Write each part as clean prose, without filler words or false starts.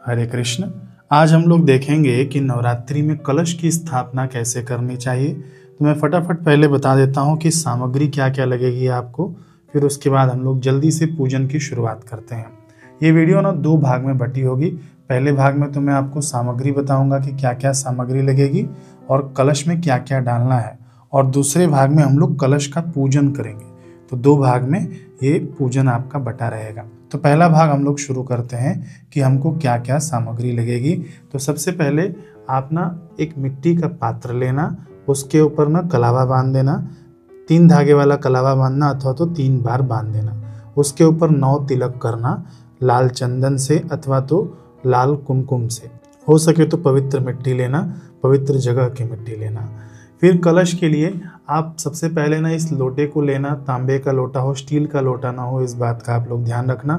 हरे कृष्ण। आज हम लोग देखेंगे कि नवरात्रि में कलश की स्थापना कैसे करनी चाहिए। तो मैं फटाफट पहले बता देता हूँ कि सामग्री क्या क्या लगेगी आपको, फिर उसके बाद हम लोग जल्दी से पूजन की शुरुआत करते हैं। ये वीडियो ना 2 भाग में बटी होगी। पहले भाग में तो मैं आपको सामग्री बताऊंगा कि क्या क्या सामग्री लगेगी और कलश में क्या क्या डालना है, और दूसरे भाग में हम लोग कलश का पूजन करेंगे। तो 2 भाग में ये पूजन आपका बटा रहेगा। तो पहला भाग हम लोग शुरू करते हैं कि हमको क्या क्या सामग्री लगेगी। तो सबसे पहले आप ना एक मिट्टी का पात्र लेना, उसके ऊपर ना कलावा बांध देना। 3 धागे वाला कलावा बांधना अथवा तो 3 बार बांध देना। उसके ऊपर 9 तिलक करना, लाल चंदन से अथवा तो लाल कुमकुम से। हो सके तो पवित्र मिट्टी लेना, पवित्र जगह की मिट्टी लेना। फिर कलश के लिए आप सबसे पहले ना इस लोटे को लेना। तांबे का लोटा हो, स्टील का लोटा ना हो, इस बात का आप लोग ध्यान रखना।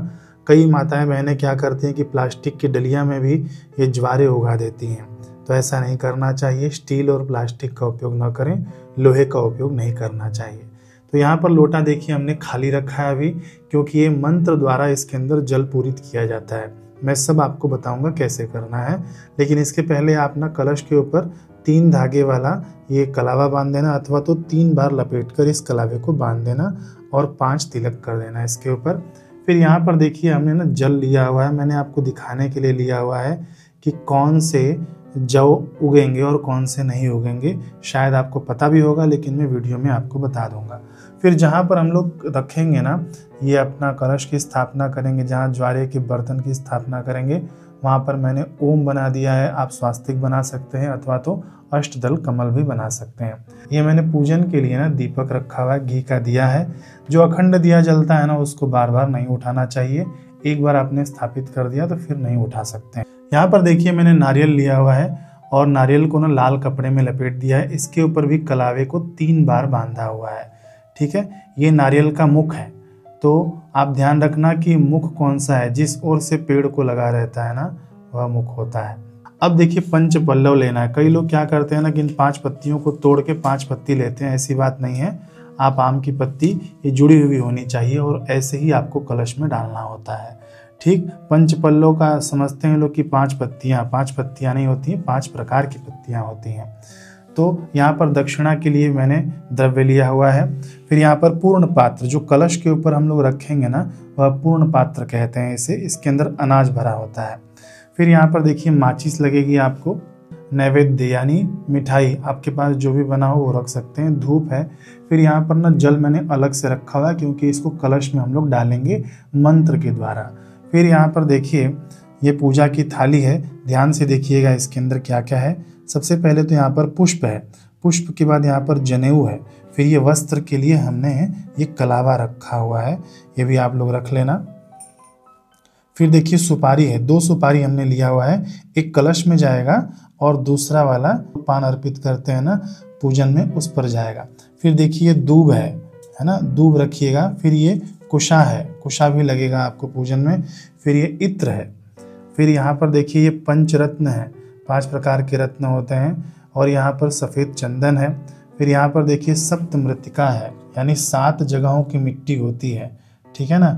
कई माताएं बहनें क्या करती हैं कि प्लास्टिक की डलिया में भी ये ज्वारे उगा देती हैं। तो ऐसा नहीं करना चाहिए। स्टील और प्लास्टिक का उपयोग न करें, लोहे का उपयोग नहीं करना चाहिए। तो यहाँ पर लोटा देखिए हमने खाली रखा है अभी, क्योंकि ये मंत्र द्वारा इसके अंदर जल पूरित किया जाता है। मैं सब आपको बताऊंगा कैसे करना है, लेकिन इसके पहले आप ना कलश के ऊपर 3 धागे वाला ये कलावा बांध देना, अथवा तो 3 बार लपेटकर इस कलावे को बांध देना और 5 तिलक कर देना इसके ऊपर। फिर यहाँ पर देखिए हमने ना जल लिया हुआ है। मैंने आपको दिखाने के लिए लिया हुआ है कि कौन से जौ उगेंगे और कौन से नहीं उगेंगे। शायद आपको पता भी होगा, लेकिन मैं वीडियो में आपको बता दूंगा। फिर जहाँ पर हम लोग रखेंगे ना, ये अपना कलश की स्थापना करेंगे, जहाँ ज्वारे के बर्तन की स्थापना करेंगे, वहाँ पर मैंने ओम बना दिया है। आप स्वास्तिक बना सकते हैं अथवा तो अष्टदल कमल भी बना सकते हैं। ये मैंने पूजन के लिए ना दीपक रखा हुआ है, घी का दिया है। जो अखंड दिया जलता है ना, उसको बार बार नहीं उठाना चाहिए। एक बार आपने स्थापित कर दिया तो फिर नहीं उठा सकते हैं। यहाँ पर देखिए मैंने नारियल लिया हुआ है और नारियल को ना लाल कपड़े में लपेट दिया है। इसके ऊपर भी कलावे को 3 बार बांधा हुआ है। ठीक है, ये नारियल का मुख है। तो आप ध्यान रखना कि मुख कौन सा है, जिस ओर से पेड़ को लगा रहता है ना, वह मुख होता है। अब देखिए पंच पल्लव लेना है। कई लोग क्या करते हैं ना कि इन 5 पत्तियों को तोड़ के 5 पत्ती लेते हैं। ऐसी बात नहीं है। आप आम की पत्ती ये जुड़ी हुई होनी चाहिए और ऐसे ही आपको कलश में डालना होता है। ठीक, पंच पल्लव का समझते हैं लोग कि 5 पत्तियां नहीं होती हैं, 5 प्रकार की पत्तियां होती हैं। तो यहाँ पर दक्षिणा के लिए मैंने द्रव्य लिया हुआ है। फिर यहाँ पर पूर्ण पात्र, जो कलश के ऊपर हम लोग रखेंगे ना, वह पूर्ण पात्र कहते हैं इसे। इसके अंदर अनाज भरा होता है। फिर यहाँ पर देखिए माचिस लगेगी आपको। नैवेद्य यानी मिठाई आपके पास जो भी बना हो वो रख सकते हैं। धूप है। फिर यहाँ पर ना जल मैंने अलग से रखा हुआ है, क्योंकि इसको कलश में हम लोग डालेंगे मंत्र के द्वारा। फिर यहाँ पर देखिए ये पूजा की थाली है। ध्यान से देखिएगा इसके अंदर क्या क्या है। सबसे पहले तो यहाँ पर पुष्प है। पुष्प के बाद यहाँ पर जनेऊ है। फिर ये वस्त्र के लिए हमने ये कलावा रखा हुआ है, ये भी आप लोग रख लेना। फिर देखिए सुपारी है। 2 सुपारी हमने लिया हुआ है। एक कलश में जाएगा और दूसरा वाला पान अर्पित करते हैं ना पूजन में, उस पर जाएगा। फिर देखिए दूब है ना, दूब रखिएगा। फिर ये कुशा है, कुशा भी लगेगा आपको पूजन में। फिर ये इत्र है। फिर यहाँ पर देखिए ये पंचरत्न है। 5 प्रकार के रत्न होते हैं। और यहाँ पर सफ़ेद चंदन है। फिर यहाँ पर देखिए सप्त मृत्तिका है, यानी 7 जगहों की मिट्टी होती है। ठीक है ना।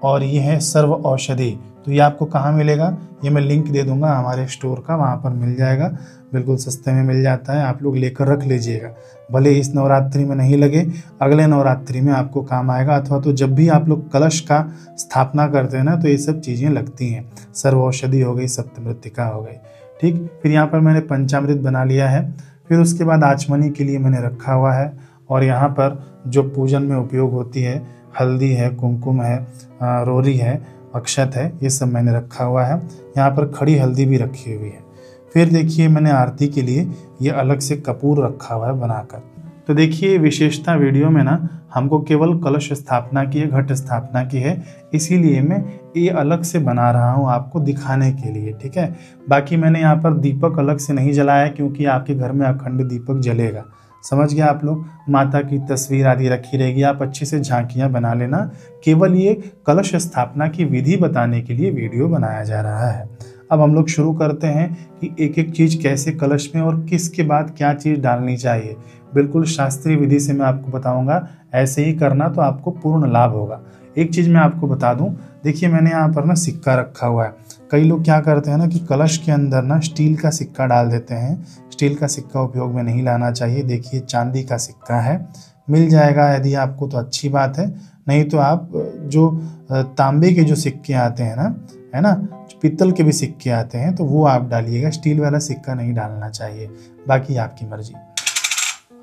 और ये है सर्व औषधि। तो ये आपको कहाँ मिलेगा, ये मैं लिंक दे दूंगा हमारे स्टोर का, वहाँ पर मिल जाएगा। बिल्कुल सस्ते में मिल जाता है, आप लोग लेकर रख लीजिएगा। भले इस नवरात्रि में नहीं लगे, अगले नवरात्रि में आपको काम आएगा। अथवा तो जब भी आप लोग कलश का स्थापना करते हैं ना, तो ये सब चीज़ें लगती हैं। सर्व औषधि हो गई, सप्तमृत्तिका हो गई। ठीक, फिर यहाँ पर मैंने पंचामृत बना लिया है। फिर उसके बाद आचमनी के लिए मैंने रखा हुआ है। और यहाँ पर जो पूजन में उपयोग होती है, हल्दी है, कुमकुम है, रोरी है, अक्षत है, ये सब मैंने रखा हुआ है। यहाँ पर खड़ी हल्दी भी रखी हुई है। फिर देखिए मैंने आरती के लिए ये अलग से कपूर रखा हुआ है बनाकर। तो देखिए विशेषता वीडियो में ना हमको केवल कलश स्थापना की है, घट स्थापना की है, इसीलिए मैं ये अलग से बना रहा हूँ आपको दिखाने के लिए। ठीक है, बाकी मैंने यहाँ पर दीपक अलग से नहीं जलाया, क्योंकि आपके घर में अखंड दीपक जलेगा। समझ गया आप लोग। माता की तस्वीर आदि रखी रहेगी, आप अच्छे से झांकियाँ बना लेना। केवल ये कलश स्थापना की विधि बताने के लिए वीडियो बनाया जा रहा है। अब हम लोग शुरू करते हैं कि एक एक चीज़ कैसे कलश में और किसके बाद क्या चीज़ डालनी चाहिए। बिल्कुल शास्त्रीय विधि से मैं आपको बताऊंगा। ऐसे ही करना तो आपको पूर्ण लाभ होगा। एक चीज़ मैं आपको बता दूं, देखिए मैंने यहाँ पर ना सिक्का रखा हुआ है। कई लोग क्या करते हैं ना कि कलश के अंदर ना स्टील का सिक्का डाल देते हैं। स्टील का सिक्का उपयोग में नहीं लाना चाहिए। देखिए चांदी का सिक्का है, मिल जाएगा यदि आपको तो अच्छी बात है, नहीं तो आप जो तांबे के जो सिक्के आते हैं ना, है ना, पीतल के भी सिक्के आते हैं तो वो आप डालिएगा। स्टील वाला सिक्का नहीं डालना चाहिए, बाकी आपकी मर्जी।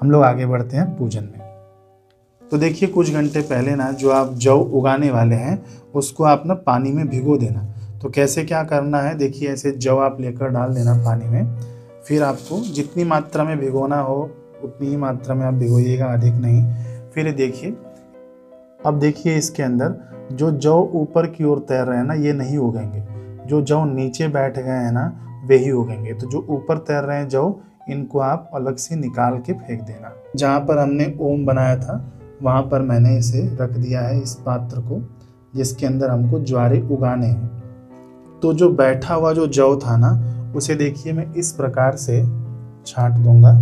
हम लोग आगे बढ़ते हैं पूजन में। तो देखिए कुछ घंटे पहले ना जो आप जौ उगाने वाले हैं उसको आप ना पानी में भिगो देना। तो कैसे क्या करना है, देखिए ऐसे जौ आप लेकर डाल देना पानी में। फिर आपको जितनी मात्रा में भिगोना हो उतनी ही मात्रा में आप भिगोइएगा, अधिक नहीं। फिर देखिए, अब देखिए इसके अंदर जो जौ ऊपर की ओर तैर रहे हैं ना ये नहीं उगेंगे, जो जौ नीचे बैठ गए हैं ना वे ही उगेंगे। तो जो ऊपर तैर रहे हैं जौ, इनको आप अलग से निकाल के फेंक देना। जहाँ पर हमने ओम बनाया था वहाँ पर मैंने इसे रख दिया है, इस पात्र को, जिसके अंदर हमको ज्वारे उगाने हैं। तो जो बैठा हुआ जो जौ था ना उसे देखिए मैं इस प्रकार से छांट दूंगा,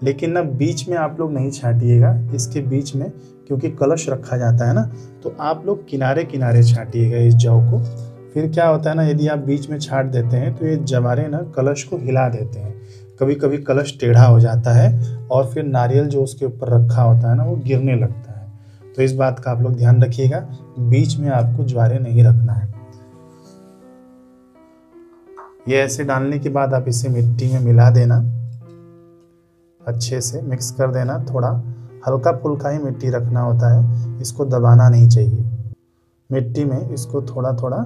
लेकिन ना बीच में आप लोग नहीं छाटिएगा, इसके बीच में, क्योंकि कलश रखा जाता है ना, तो आप लोग किनारे किनारे छाटिएगा इस जौ को। फिर क्या होता है ना, यदि आप बीच में छाट देते हैं तो ये जवारे ना कलश को हिला देते हैं। कभी कभी कलश टेढ़ा हो जाता है और फिर नारियल जो उसके ऊपर रखा होता है ना वो गिरने लगता है। तो इस बात का आप लोग ध्यान रखिएगा, बीच में आपको ज्वारे नहीं रखना है। ये ऐसे डालने के बाद आप इसे मिट्टी में मिला देना, अच्छे से मिक्स कर देना। थोड़ा हल्का फुल्का ही मिट्टी रखना होता है, इसको दबाना नहीं चाहिए। मिट्टी में इसको थोड़ा थोड़ा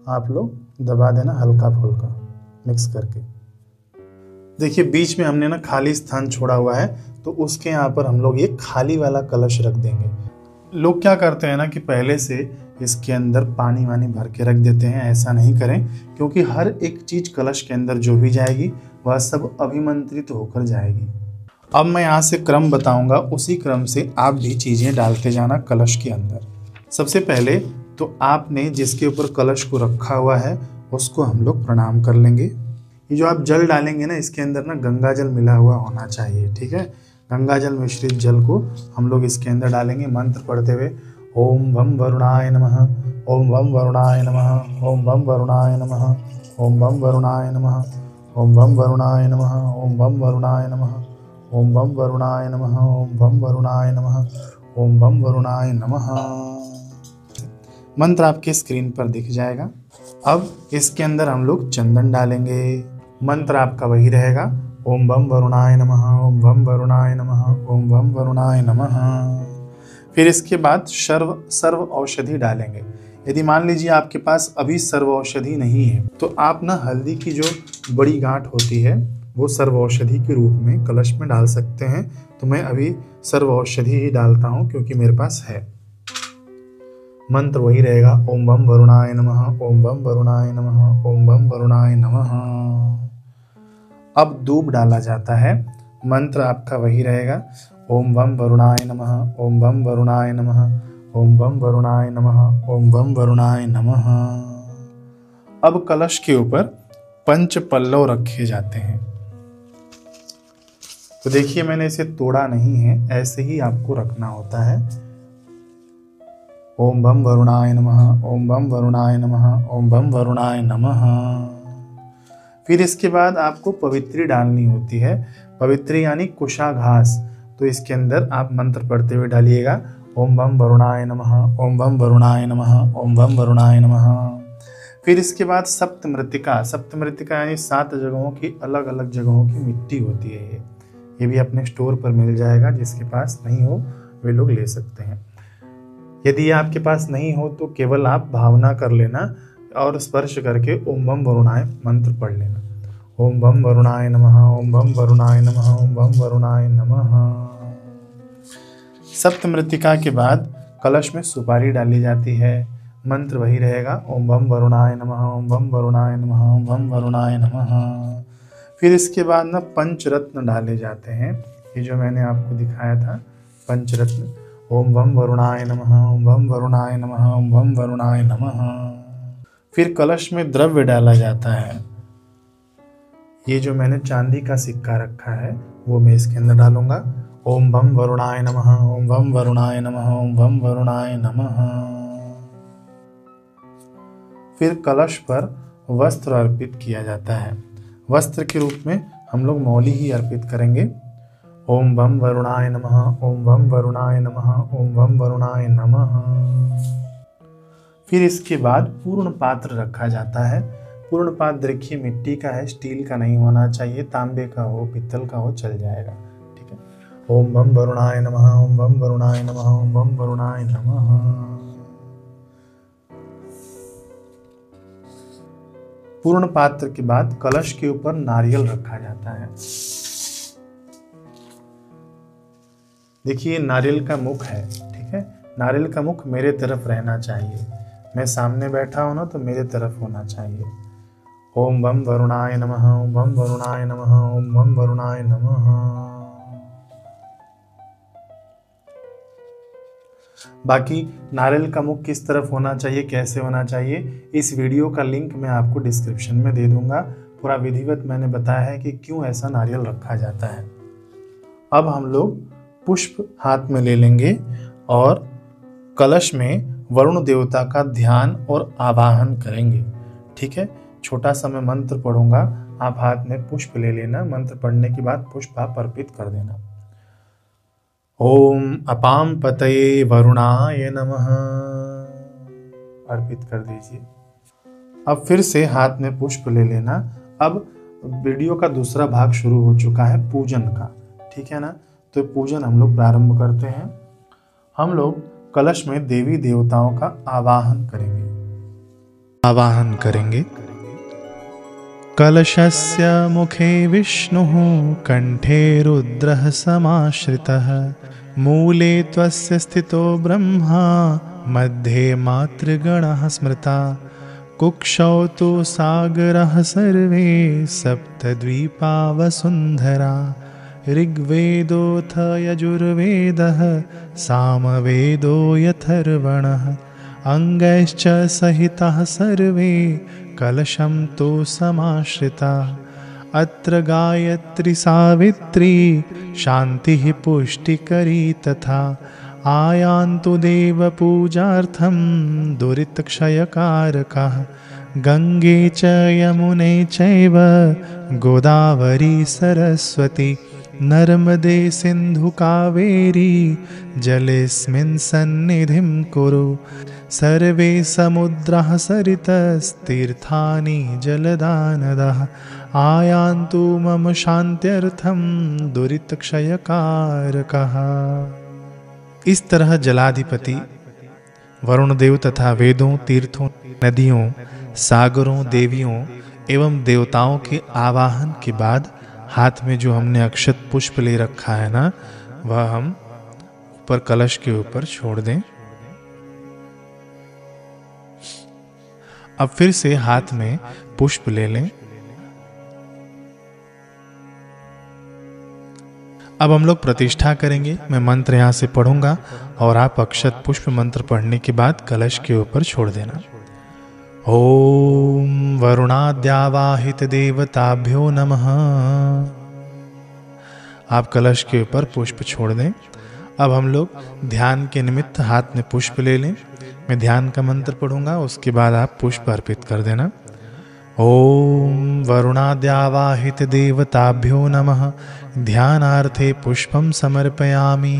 आप लोग दबा देना, हल्का फुल्का मिक्स करके। देखिए बीच में हमने ना खाली स्थान छोड़ा हुआ है, तो उसके यहाँ पर हम लोग ये खाली वाला कलश रख देंगे। लोग क्या करते हैं ना कि पहले से इसके अंदर पानी वानी भर के रख देते हैं। ऐसा नहीं करें, क्योंकि हर एक चीज कलश के अंदर जो भी जाएगी वह सब अभिमंत्रित होकर जाएगी। अब मैं यहाँ से क्रम बताऊंगा, उसी क्रम से आप भी चीजें डालते जाना कलश के अंदर। सबसे पहले तो आपने जिसके ऊपर कलश को रखा हुआ है उसको हम लोग प्रणाम कर लेंगे। ये जो आप जल डालेंगे ना इसके अंदर ना गंगा जल मिला हुआ होना चाहिए, ठीक है। गंगा जल मिश्रित जल को हम लोग इसके अंदर डालेंगे, मंत्र पढ़ते हुए ओम वम वरुणाय नमः, ओम वम वरुणाय नमः, ओम वम वरुणाय नमः, ओम वम वरुणाय नमः, ओम वम वरुणाय नमः, ओम वम वरुणाय नमः, ओम वम वरुणाय नमः, ओम वम वरुणाय नमः, ओम वम वरुणाय नमः। मंत्र आपके स्क्रीन पर दिख जाएगा। अब इसके अंदर हम लोग चंदन डालेंगे। मंत्र आपका वही रहेगा, ओम वम वरुणाय नमः, ओम वम वरुणाय नमः, ओम वम वरुणाय नमः। फिर इसके बाद सर्व औषधि डालेंगे। यदि मान लीजिए आपके पास अभी सर्व औषधि नहीं है तो आप ना हल्दी की जो बड़ी गांठ होती है वो सर्व औषधि के रूप में कलश में डाल सकते हैं। तो मैं अभी सर्व औषधि ही डालता हूँ क्योंकि मेरे पास है। मंत्र वही रहेगा, ओम वम वरुणाय नमः, ओम वम वरुणाय नमः, ओम वम वरुणाय नमः। अब दूब डाला जाता है। मंत्र आपका वही रहेगा, ओम वम वरुणाय नमः, ओम वम वरुणाय नमः, ओम वम वरुणाय नमः, ओम वम वरुणाय नमः। अब कलश के ऊपर पंच पल्लव रखे जाते हैं। तो देखिए मैंने इसे तोड़ा नहीं है, ऐसे ही आपको रखना होता है। ओम वम वरुणाय नमः, ओम वम वरुणाय नमः, ओम वम वरुणाय नमः। फिर इसके बाद आपको पवित्री डालनी होती है। पवित्री यानी कुशाघास। तो इसके अंदर आप मंत्र पढ़ते हुए डालिएगा, ओम वम वरुणाय नमः, ओम वम वरुणाय नमः, ओम वम वरुणाय नमः। फिर इसके बाद सप्तमृत्तिका। सप्तमृत्तिका यानी 7 जगहों की अलग अलग जगहों की मिट्टी होती है। ये भी अपने स्टोर पर मिल जाएगा, जिसके पास नहीं हो वे लोग ले सकते हैं। यदि आपके पास नहीं हो तो केवल आप भावना कर लेना और स्पर्श करके ओम वम वरुणाय मंत्र पढ़ लेना। ओम वम वरुणाय नमः, ओम वम वरुणाय नमः, ओम वम वरुणाय नमः। सप्तमृत्तिका के बाद कलश में सुपारी डाली जाती है। मंत्र वही रहेगा, ओम वम वरुणाय नमः, ओम वम वरुणाय नमः, ओम वम वरुणाय नमः। फिर इसके बाद ना पंचरत्न डाले जाते हैं। ये जो मैंने आपको दिखाया था पंचरत्न, ओम वम वरुणाय नमः, ओम वम वरुणाय नमः, ओम वम वरुणाय नमः। फिर कलश में द्रव्य डाला जाता है। ये जो मैंने चांदी का सिक्का रखा है वो मैं इसके अंदर डालूंगा। ओम वम वरुणाय नमः, ओम वम वरुणाय नमः, ओम वम वरुणाय नमः। फिर कलश पर वस्त्र अर्पित किया जाता है। वस्त्र के रूप में हम लोग मौली ही अर्पित करेंगे। ओम वम वरुणाय नमः, ओम वम वरुणाय नमः, ओम वम वरुणाय नमः। फिर इसके बाद पूर्ण पात्र रखा जाता है। पूर्ण पात्र देखिए मिट्टी का है, स्टील का नहीं होना चाहिए, तांबे का हो, पित्तल का हो, चल जाएगा। ठीक है। ओम वम वरुणाय नमः, ओम वम वरुणाय नमः, ओम वम वरुणाय नमः। पूर्ण पात्र के बाद कलश के ऊपर नारियल रखा जाता है। देखिए नारियल का मुख है, ठीक है। नारियल का मुख मेरे तरफ रहना चाहिए। मैं सामने बैठा हूं ना तो मेरे तरफ होना चाहिए। ओम वम वरुणाय नमः, ओम वम वरुणाय नमः, ओम वम वरुणाय नमः। बाकी नारियल का मुख किस तरफ होना चाहिए, कैसे होना चाहिए, इस वीडियो का लिंक मैं आपको डिस्क्रिप्शन में दे दूंगा। पूरा विधिवत मैंने बताया है कि क्यों ऐसा नारियल रखा जाता है। अब हम लोग पुष्प हाथ में ले लेंगे और कलश में वरुण देवता का ध्यान और आवाहन करेंगे। ठीक है। छोटा सा मैं मंत्र पढ़ूंगा, आप हाथ में पुष्प ले लेना। मंत्र पढ़ने के बाद पुष्प आप अर्पित कर देना। ओम अपाम पतये वरुणाय नमः अर्पित कर दीजिए। अब फिर से हाथ में पुष्प ले लेना। अब वीडियो का दूसरा भाग शुरू हो चुका है पूजन का, ठीक है ना। तो पूजन हम लोग प्रारंभ करते हैं। हम लोग कलश में देवी देवताओं का आवाहन करेंगे। कलशस्य मुखे विष्णुः कंठे रुद्रः समाश्रितः मूले त्वस्य स्थितो ब्रह्मा मध्ये मातृगणः स्मृता कुक्षौ तु सागरः सर्वे सप्तद्वीपा वसुन्धरा ऋग्वेदोऽथ यजुर्वेदः सामवेदो यथर्वणः अंगैश्च सहिताः सर्वे कलशं तु समाश्रिता अत्र गायत्री सावित्री शान्तिः पुष्टिकरी तथा आयान्तु देवपूजार्थं दुरितक्षयकारकः गंगे च यमुने चैव गोदावरी सरस्वती नर्मदे सिन्धु कावेरी जलेऽस्मिन् सन्निधिं कुरु सर्वे समुद्राः सरितस्तीर्थानि जलदानदाः आयान्तु मम शान्त्यर्थं दुरितक्षयकारकः। इस तरह जलाधिपति वरुण देव तथा वेदों, तीर्थों, नदियों, सागरों, देवियों एवं देवताओं के आवाहन के बाद हाथ में जो हमने अक्षत पुष्प ले रखा है ना, वह हम ऊपर कलश के ऊपर छोड़ दें। अब फिर से हाथ में पुष्प ले लें। अब हम लोग प्रतिष्ठा करेंगे। मैं मंत्र यहाँ से पढ़ूंगा और आप अक्षत पुष्प मंत्र पढ़ने के बाद कलश के ऊपर छोड़ देना। ओम वरुणाद्यावाहित देवताभ्यो नमः। आप कलश के ऊपर पुष्प छोड़ दें। अब हम लोग ध्यान के निमित्त हाथ में पुष्प ले लें। मैं ध्यान का मंत्र पढ़ूंगा, उसके बाद आप पुष्प अर्पित कर देना। ओम वरुणाद्यावाहित देवताभ्यो नमः। ध्यानार्थे पुष्पम समर्पयामि।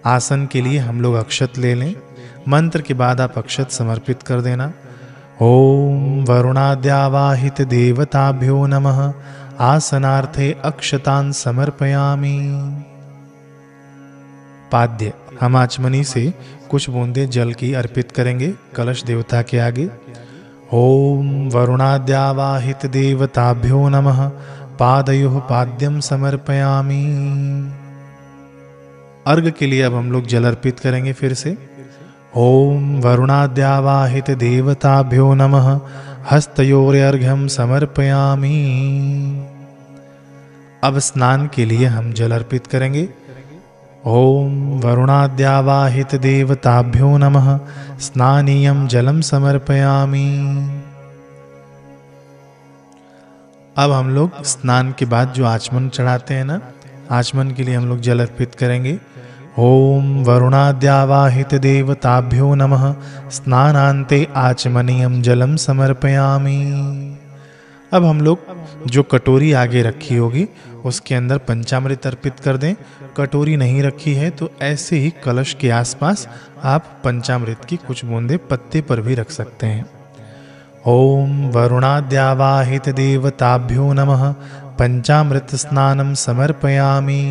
आसन के लिए हम लोग अक्षत ले लें। मंत्र के बाद आप अक्षत समर्पित कर देना। ओम वरुणाद्यावाहित देवताभ्यो नमः। आसनार्थे अक्षतान् समर्पयामि। पाद्य, हम आचमनी से कुछ बूंदे जल की अर्पित करेंगे कलश देवता के आगे। ओम वरुणाद्यावाहित देवताभ्यो नमः। पादयोः पाद्यम समर्पयामि। अर्घ के लिए अब हम लोग जल अर्पित करेंगे फिर से। ओम वरुणाद्यावाहित देवताभ्यो नमः। हस्तयोर्यर्घ्यं समर्पयामि। अब स्नान के लिए हम जल अर्पित करेंगे। ओम वरुणाद्यावाहित देवताभ्यो नमः। स्नानीयं जलम समर्पयामि। अब हम लोग स्नान के बाद जो आचमन चढ़ाते हैं ना, आचमन के लिए हम लोग जल अर्पित करेंगे। ओम वरुणाद्यावाहित देवताभ्यो नमः। स्नानान्ते आचमनीयं जलम समर्पयामि। अब हम लोग जो कटोरी आगे रखी होगी उसके अंदर पंचामृत अर्पित कर दें। कटोरी नहीं रखी है तो ऐसे ही कलश के आसपास आप पंचामृत की कुछ बूंदें पत्ते पर भी रख सकते हैं। ओम वरुणाद्यावाहित देवताभ्यो नमः। पंचामृत स्नानम समर्पयामि।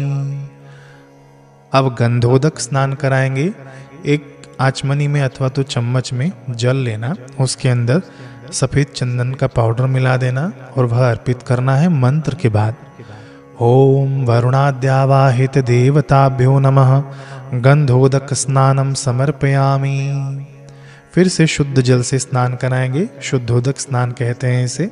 अब गंधोदक स्नान कराएंगे। एक आचमनी में अथवा तो चम्मच में जल लेना, उसके अंदर सफ़ेद चंदन का पाउडर मिला देना और वह अर्पित करना है मंत्र के बाद। ओम वरुणाद्यावाहित देवताभ्यो नमः। गंधोदक स्नानम समर्पयामि। फिर से शुद्ध जल से स्नान कराएंगे, शुद्धोदक स्नान कहते हैं इसे।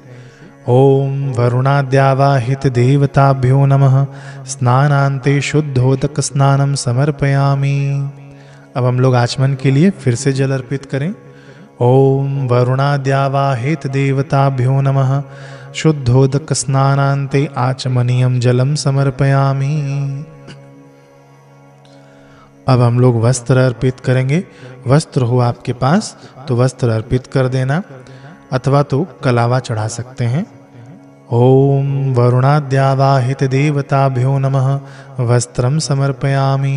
ओम वरुणाद्यावाहित देवताभ्यो नमः। स्नानान्ते शुद्धोदक स्नानम समर्पयामि। अब हम लोग आचमन के लिए फिर से जल अर्पित करें। ओम वरुणाद्यावाहित देवताभ्यो नमः। शुद्धोदक स्नानान्ते आचमनीयं जलम समर्पयामि। अब हम लोग वस्त्र अर्पित करेंगे। वस्त्र हो आपके पास तो वस्त्र अर्पित कर देना, अथवा तो कलावा चढ़ा सकते हैं। ओम वरुणाद्यावाहित देवताभ्यो नमः। वस्त्रम समर्पयामि।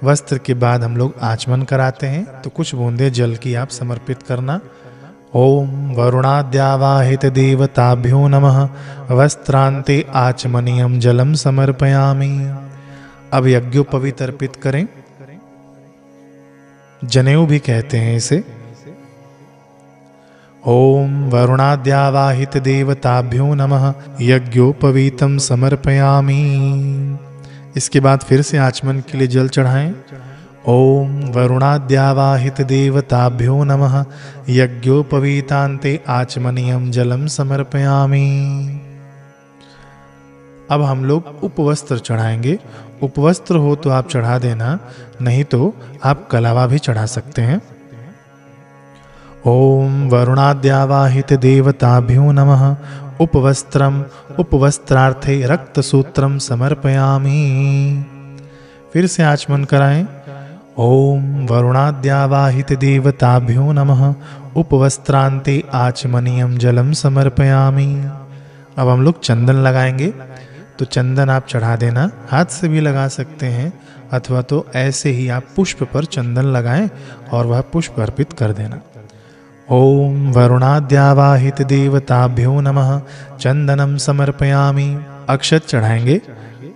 वस्त्र के बाद हम लोग आचमन कराते हैं तो कुछ बूंदे जल की आप समर्पित करना। ओम वरुणाद्यावाहित देवताभ्यो नमः। वस्त्रान्ते आचमनीयं जलम समर्पयामि। अब यज्ञोपवीत अर्पित करें, जनेऊ भी कहते हैं इसे। ओम वरुणाद्यावाहित देवताभ्यो नमः। यज्ञोपवीतम समर्पयामि। इसके बाद फिर से आचमन के लिए जल चढ़ाएं। ओम वरुणाद्यावाहित देवताभ्यो नमः। यज्ञोपवीतान्ते आचमनीयं जलम समर्पयामि। अब हम लोग उपवस्त्र चढ़ाएंगे। उपवस्त्र हो तो आप चढ़ा देना, नहीं तो आप कलावा भी चढ़ा सकते हैं। ओम वरुणाद्यावाहित देवताभ्यो नमः। उपवस्त्रम उपवस्त्रार्थे रक्तसूत्रम समर्पयामि। फिर से आचमन कराएं। ओम वरुणाद्यावाहित देवताभ्यो नमः। उपवस्त्रान्ते आचमनीयं जलम समर्पयामि। अब हम लोग चंदन लगाएंगे, तो चंदन आप चढ़ा देना, हाथ से भी लगा सकते हैं, अथवा तो ऐसे ही आप पुष्प पर चंदन लगाएं और वह पुष्प अर्पित कर देना। ओम वरुणाद्यावाहित देवताभ्यो नमः। चंदनम समर्पयामि। अक्षत चढ़ाएंगे।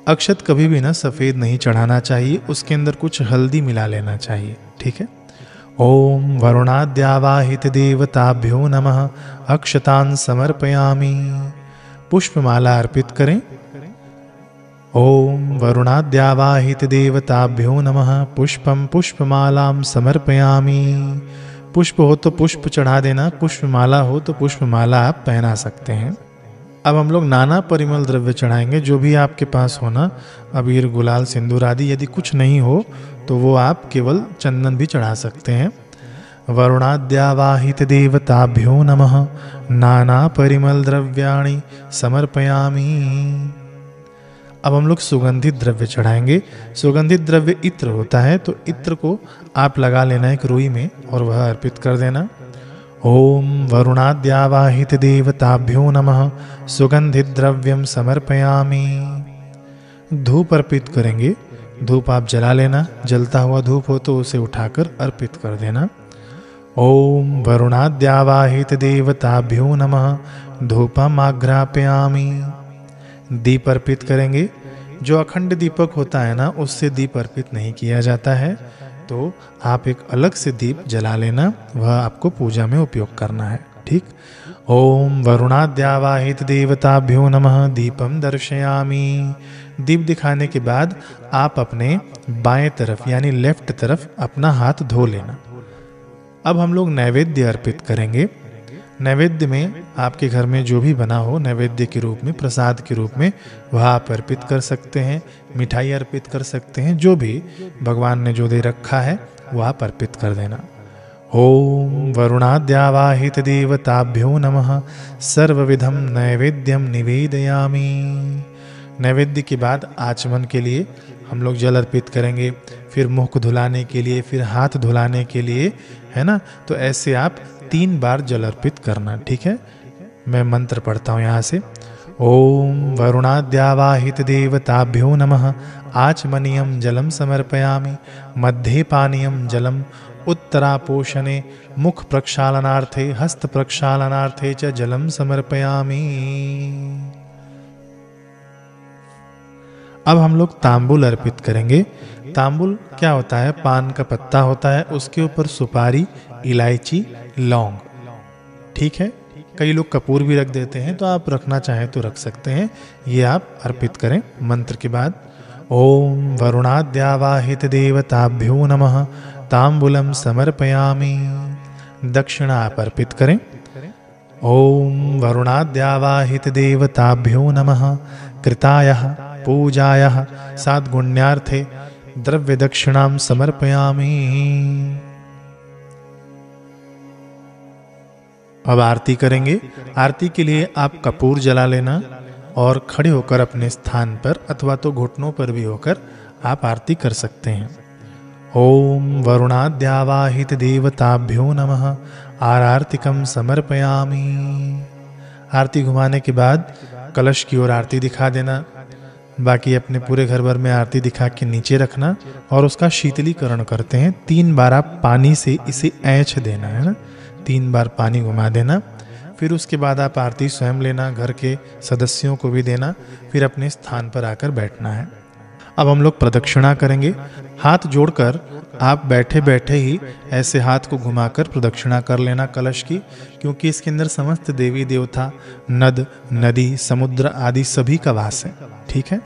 अक्षत कभी भी ना सफ़ेद नहीं चढ़ाना चाहिए, उसके अंदर कुछ हल्दी मिला लेना चाहिए, ठीक है। ओम वरुणाद्यावाहित देवताभ्यो नमः। अक्षतान समर्पयामि। पुष्पमाला अर्पित करें। ओम वरुणाद्यावाहित देवताभ्यो नमः। पुष्पम पुष्पमालां समर्पयामि। पुष्प हो तो पुष्प चढ़ा देना, पुष्पमाला हो तो पुष्पमाला आप पहना सकते हैं। अब हम लोग नाना परिमल द्रव्य चढ़ाएंगे, जो भी आपके पास होना, अबीर गुलाल सिंदूर आदि। यदि कुछ नहीं हो तो वो आप केवल चंदन भी चढ़ा सकते हैं। वरुणाद्यावाहित देवताभ्यो नमः। नाना परिमल द्रव्याणि समर्पयामि। अब हम लोग सुगंधित द्रव्य चढ़ाएंगे। सुगंधित द्रव्य इत्र होता है, तो इत्र को आप लगा लेना एक रुई में और वह अर्पित कर देना। ओम वरुणाद्यावाहित देवताभ्यो नमः। सुगंधित द्रव्यम समर्पयामि। धूप अर्पित करेंगे। धूप आप जला लेना, जलता हुआ धूप हो तो उसे उठाकर अर्पित कर देना। ओम वरुणाद्यावाहित देवताभ्यो नमः। धूपम आघ्रापयामि। दीप अर्पित करेंगे। जो अखंड दीपक होता है ना, उससे दीप अर्पित नहीं किया जाता है, तो आप एक अलग से दीप जला लेना, वह आपको पूजा में उपयोग करना है, ठीक। ओम वरुणाद्यावाहित देवताभ्यो नमः। दीपम दर्शयामि। दीप दिखाने के बाद आप अपने बाएं तरफ यानी लेफ्ट तरफ अपना हाथ धो लेना। अब हम लोग नैवेद्य अर्पित करेंगे। नैवेद्य में आपके घर में जो भी बना हो नैवेद्य के रूप में, प्रसाद के रूप में, वह आप अर्पित कर सकते हैं। मिठाई अर्पित कर सकते हैं, जो भी भगवान ने जो दे रखा है वह आप अर्पित कर देना। ओम वरुणाद्यावाहित देवताभ्यो नमः। सर्वविधम नैवेद्यम निवेदयामि। नैवेद्य के बाद आचमन के लिए हम लोग जल अर्पित करेंगे, फिर मुख को धुलाने के लिए, फिर हाथ धुलाने के लिए, है ना। तो ऐसे आप 3 बार जल अर्पित करना, ठीक है। मैं मंत्र पढ़ता हूँ यहाँ से। ओम वरुणाद्यावाहित देवताभ्यो नमः। आचमनीयं जलम समर्पयामि, मध्ये पानीयं जलम, उत्तरापोषणे मुख प्रक्षालनार्थे हस्त प्रक्षालनार्थे च जलम समर्पयामि। अब हम लोग तांबुल अर्पित करेंगे। तांबुल क्या होता है? पान का पत्ता होता है, उसके ऊपर सुपारी, इलायची, लौंग, ठीक है। कई लोग कपूर भी रख देते हैं, तो आप रखना चाहें तो रख सकते हैं। ये आप अर्पित करें मंत्र के बाद। ओम वरुणाद्यावाहित देवताभ्यो नमः, तांबूलम समर्पयामि। दक्षिणा आप अर्पित करें। ओम वरुणाद्यावाहित देवताभ्यो नमः, कृतायः पूजायः साद्गुण्यार्थे द्रव्य दक्षिणां समर्पयामि। अब आरती करेंगे। आरती के लिए आप कपूर जला लेना और खड़े होकर अपने स्थान पर अथवा तो घुटनों पर भी होकर आप आरती कर सकते हैं। ओम वरुणाद्यावाहित देवताभ्यो नमः, आरतिकम समर्पयामि। आरती घुमाने के बाद कलश की ओर आरती दिखा देना। बाकी अपने पूरे घर भर में आरती दिखा के नीचे रखना और उसका शीतलीकरण करते हैं। 3 बार आप पानी से इसे ऐंछ देना, है ना। 3 बार पानी घुमा देना। फिर उसके बाद आप आरती स्वयं लेना, घर के सदस्यों को भी देना, फिर अपने स्थान पर आकर बैठना है। अब हम लोग प्रदक्षिणा करेंगे। हाथ जोड़कर आप बैठे बैठे ही ऐसे हाथ को घुमाकर प्रदक्षिणा कर लेना कलश की, क्योंकि इसके अंदर समस्त देवी देवता, नद, नदी, समुद्र आदि सभी का वास है, ठीक है।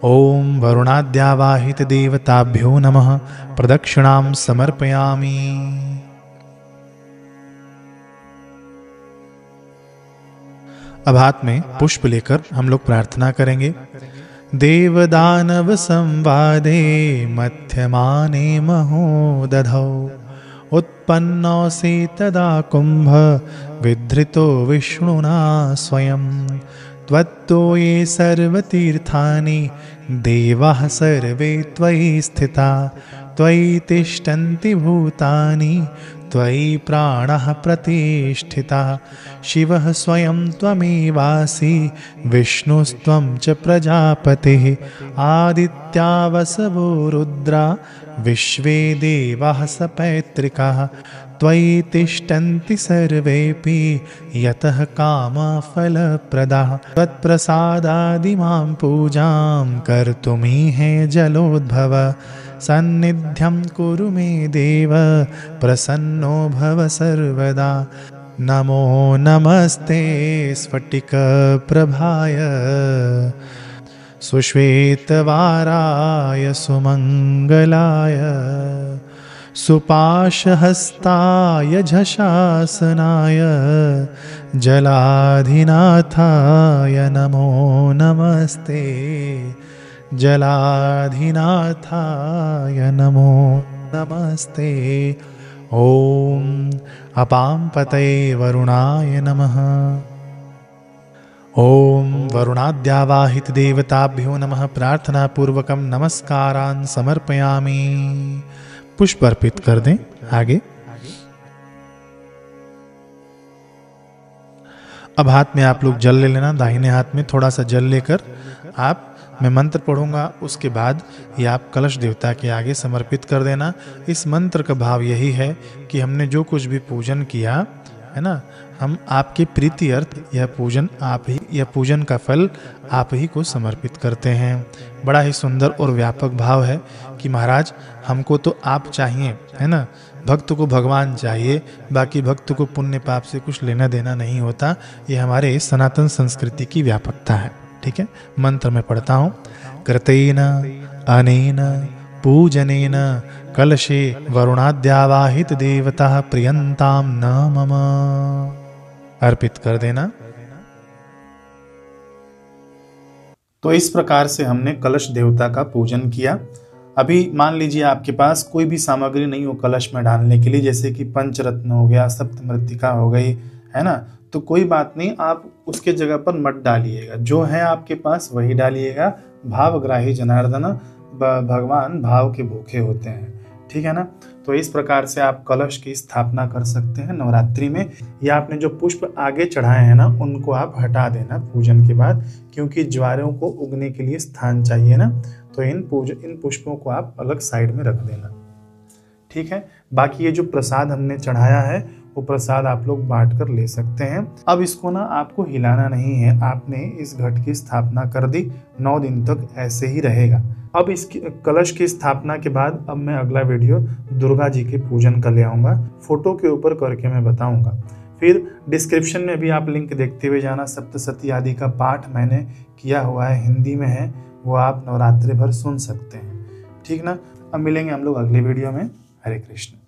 ओम वरुणाद्यावाहित देवताभ्यो नमः, प्रदक्षिणां समर्पयामि। अब हाथ में पुष्प लेकर हम लोग प्रार्थना करेंगे। देवदानव संवादे मध्यमाने महोदधौ, उत्पन्नोऽसि तदा कुंभ विधृतो विष्णुना स्वयं। त्वत्तो ये सर्वतीर्थानि देवाः सर्वे त्वयि स्थिता, त्वयि तिष्ठन्ति भूतानि, त्वयि प्राणः प्रतिष्ठितः। शिवः स्वयं त्वमेवासि, विष्णुस्त्वं च प्रजापतिः। आदित्या वसवो रुद्रा, विश्वे देवाः सपैतृकाः। त्वयि तिष्ठन्ति सर्वेऽपि, यतः कामफलप्रदाः। त्वत्प्रसादादिमां पूजां कर्तुमीहे जलोद्भव। सन्निध्यं कुरु मे देव, प्रसन्नो भव सर्वदा। नमो नमस्ते स्फटिकप्रभाय, सुश्वेतवाराय सुमङ्गलाय, सुपाशहस्ताय झषासनाय, जलाधिनाथाय नमो नमस्ते। जलाधिनाथाय नमो नमस्ते। ओम अपां पतये वरुणाय नमः। ओम वरुणाद्यावाहित देवताभ्यो नमः, प्रार्थना पूर्वकम नमस्कारान् समर्पयामि। पुष्प अर्पित कर दें। आगे अब हाथ में आप लोग जल ले लेना। दाहिने हाथ में थोड़ा सा जल लेकर आप, मैं मंत्र पढ़ूंगा, उसके बाद ये आप कलश देवता के आगे समर्पित कर देना। इस मंत्र का भाव यही है कि हमने जो कुछ भी पूजन किया है ना, हम आपके प्रीति अर्थ यह पूजन आप ही, यह पूजन का फल आप ही को समर्पित करते हैं। बड़ा ही सुंदर और व्यापक भाव है कि महाराज हमको तो आप चाहिए, है ना। भक्त को भगवान चाहिए, बाकी भक्त को पुण्य पाप से कुछ लेना देना नहीं होता। ये हमारे सनातन संस्कृति की व्यापकता है, ठीक है। मंत्र में पढ़ता हूँ। कृतेन अनेन पूजनेन कलशे वरुणाद्यावाहित देवता प्रियंताम न मम। अर्पित कर देना। तो इस प्रकार से हमने कलश देवता का पूजन किया। अभी मान लीजिए आपके पास कोई भी सामग्री नहीं हो कलश में डालने के लिए, जैसे कि पंचरत्न हो गया, सप्तमृत्तिका हो गई, है ना, तो कोई बात नहीं, आप उसके जगह पर मत डालिएगा। जो है आपके पास वही डालिएगा। भावग्राही जनार्दन भगवान भाव के भूखे होते हैं, ठीक है ना। तो इस प्रकार से आप कलश की स्थापना कर सकते हैं नवरात्रि में। या आपने जो पुष्प आगे चढ़ाए हैं ना, उनको आप हटा देना पूजन के बाद, क्योंकि ज्वारों को उगने के लिए स्थान चाहिए ना। तो इन पुष्पों को आप अलग साइड में रख देना, ठीक है। बाकी ये जो प्रसाद हमने चढ़ाया है वो प्रसाद आप लोग बांट कर ले सकते हैं। अब इसको ना आपको हिलाना नहीं है, आपने इस घट की स्थापना कर दी, 9 दिन तक ऐसे ही रहेगा। अब इसकी कलश की स्थापना के बाद अब मैं अगला वीडियो दुर्गा जी के पूजन का ले आऊँगा, फोटो के ऊपर करके मैं बताऊँगा। फिर डिस्क्रिप्शन में भी आप लिंक देखते हुए जाना, सप्तशती आदि का पाठ मैंने किया हुआ है, हिंदी में है, वो आप नवरात्रि भर सुन सकते हैं, ठीक ना। अब मिलेंगे हम लोग अगले वीडियो में। हरे कृष्ण।